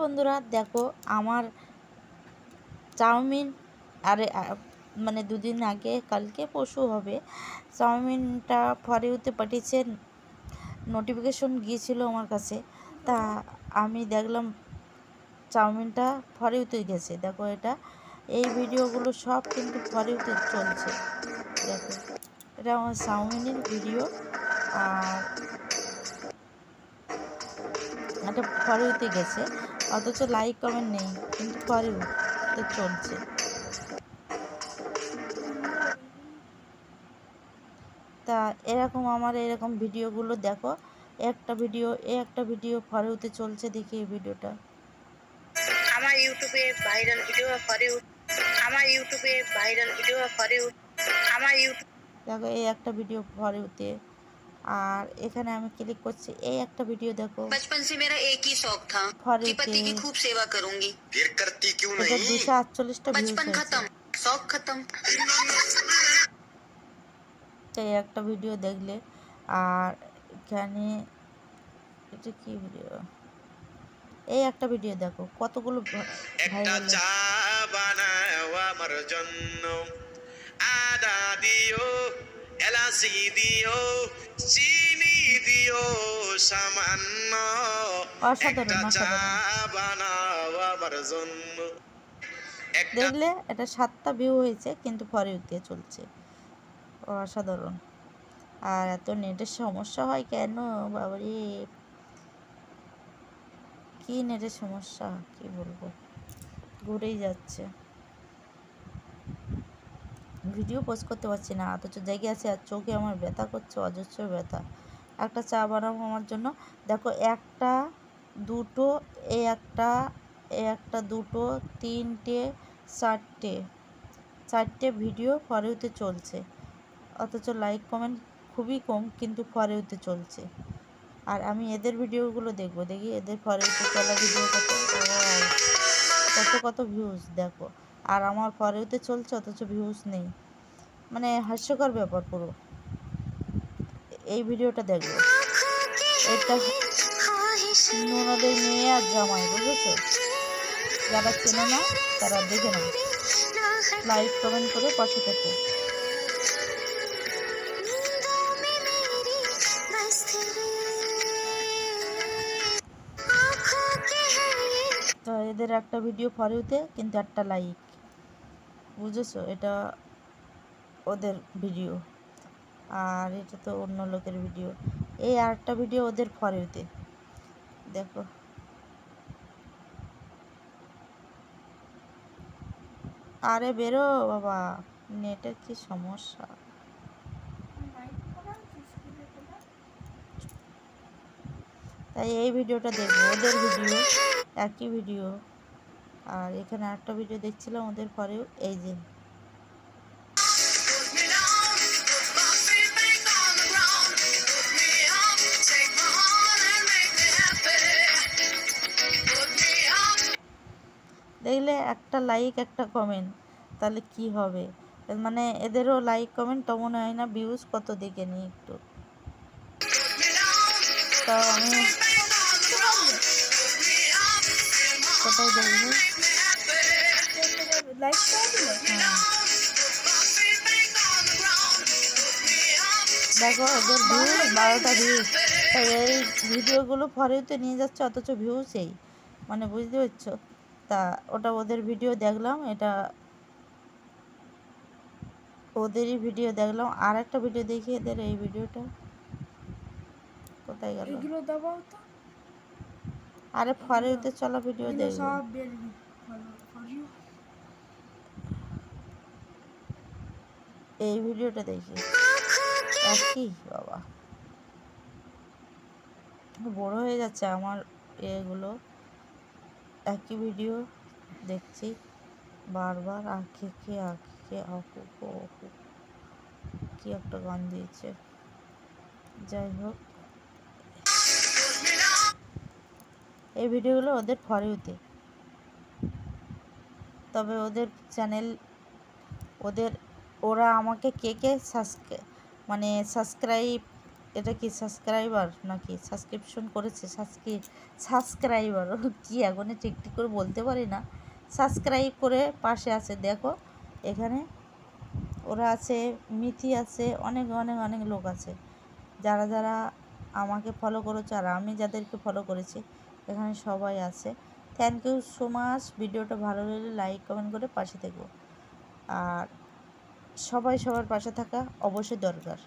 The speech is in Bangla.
বন্ধুরা দেখো আমার চাউমিন আরে মানে দুদিন আগে কালকে পরশু হবে চাউমিনটা ফর ইউতে পাঠিয়েছে, নোটিফিকেশন গিয়েছিল আমার কাছে। তা আমি দেখলাম চাউমিনটা ফর ইউতে গেছে। দেখো এই ভিডিওগুলো সব কিন্তু ফর ইউতে চলছে। দেখো এটা আমার চাউমিনের ভিডিও, আর এটা ফর ইউতে গেছে, অথচ লাইক কমেন্ট নেই, কিন্তু ফর ইউতে চলছে। তা এরকম আমার এরকম ভিডিওগুলো দেখো, একটা ভিডিও ফর ইউতে চলছে। দেখি এই ভিডিওটা আমার ইউটিউবে ভাইরাল ভিডিও ফর ইউ, আমার ইউটিউবে ভাইরাল ভিডিও ফর ইউ, আমার ইউটিউব দেখো এই একটা ভিডিও ফর ইউতে। আর এখানে আমি ক্লিক করছি, এই একটা ভিডিও দেখো। बचपन से मेरा एक ही शौक था कि पति की खूब सेवा करूंगी, फिर करती क्यों এটা नहीं, 248টা ভিউজ बचपन হয়েছে। खत्म शौक खत्म। এই একটা ভিডিও দেখলে, আর এখানে এটা কি ভিডিও, এই একটা ভিডিও দেখো কতগুলো একটা চা বানাও আমার জন্য, আদা দিও, এলাচি দিও, চিনি দিও সামান্য, একটা চা বানাও আমার জন্য। দেখলে এটা 7টা ভিউ হয়েছে, কিন্তু ফর ইউতে চলছে। অসাধারণ। আর এত নেটের সমস্যা হয় কেন বাবারে, কি নেটের সমস্যা কি বলবো, ঘুরেই যাচ্ছে। ভিডিও পোস্ট করতে পারছি না, অথচ জেগে আছে, আর চোখে আমার ব্যথা করছে, অজস্র ব্যথা। একটা চা বানাবো আমার জন্য। দেখো একটা দুটো, একটা দুটো তিনটে চারটে ভিডিও ফর ইউতে চলছে, অথচ লাইক কমেন্ট খুবই কম, কিন্তু ফর ইউতে চলছে। আর আমি এদের ভিডিওগুলো দেখবো, দেখি এদের ফর ইউতে চলা ভিডিও কত ভিউজ দেখো। আর আমার ফর ইউতে চলছে, অথচ ভিউজ নেই, মানে হাস্যকর ব্যাপার পুরো। এই ভিডিওটা দেখবো, এটা ননদের মেয়ে আর জামাই, বুঝেছো? যারা চেনো না তারা দেখে নাও, লাইক কমেন্ট করে পাশে থেকো। তো এদের একটা ভিডিও ফর ইউতে, কিন্তু একটা লাইক, বুঝেছো? এটা ওদের ভিডিও, আর এটা তো অন্য লোকের ভিডিও। এই আরেকটা ভিডিও ওদের ফর ইউতে, দেখো। আরে বেরো বাবা, নেটের কি সমস্যা। তাই এই ভিডিওটা দেখবো, ওদের ভিডিও একই ভিডিও। আর এখানে একটা ভিডিও দেখছিলাম ওদের পরেও, এই যে দেখলে একটা লাইক একটা কমেন্ট, তাহলে কি হবে? মানে এদেরও লাইক কমেন্ট তো মনে হয় না, ভিউজ কত দেখে নিই একটু। তো আমি কোথায় দেখবো, দেখো ওদের ভিউজ 12টা ভিউজ। তাই এই ভিডিওগুলো ফর ইউতে নিয়ে যাচ্ছে, অথচ ভিউজ এই, মানে বুঝতে পারছো? তা ওটা ওদের ভিডিও দেখলাম, এটা ওদেরই ভিডিও দেখলাম। আর একটা ভিডিও দেখি এদের, এই ভিডিওটা কোথায় গেল? আরে ফর ইউতে চলা ভিডিও দেখবো, এই ভিডিওটা দেখি। কি বাবা, বড় হয়ে যাচ্ছে আমার এগুলো, একই ভিডিও দেখছি বারবার। আঁখে কি একটা গান দিয়েছে, যাই হোক। এই ভিডিওগুলো ওদের ফর ইউতে, তবে ওদের চ্যানেল, ওরা আমাকে কে সাবস্ক্রাইব এটা কি সাবস্ক্রাইবার নাকি সাবস্ক্রিপশন করেছে? সাবস্ক্রাইবার কি এখনই ঠিক ঠিক করে বলতে পারি না। সাবস্ক্রাইব করে পাশে আছে দেখো, এখানে ওরা আছে, মিথি আছে, অনেক অনেক অনেক লোক আছে যারা যারা আমাকে ফলো করেছে, আর আমি যাদেরকে ফলো করেছি এখানে সবাই আছে। Thank you so much. ভিডিওটা ভালো লাগলে লাইক কমেন্ট করে পাশে থেকো, আর সবাই সবার পাশে থাকা অবশ্যই দরকার।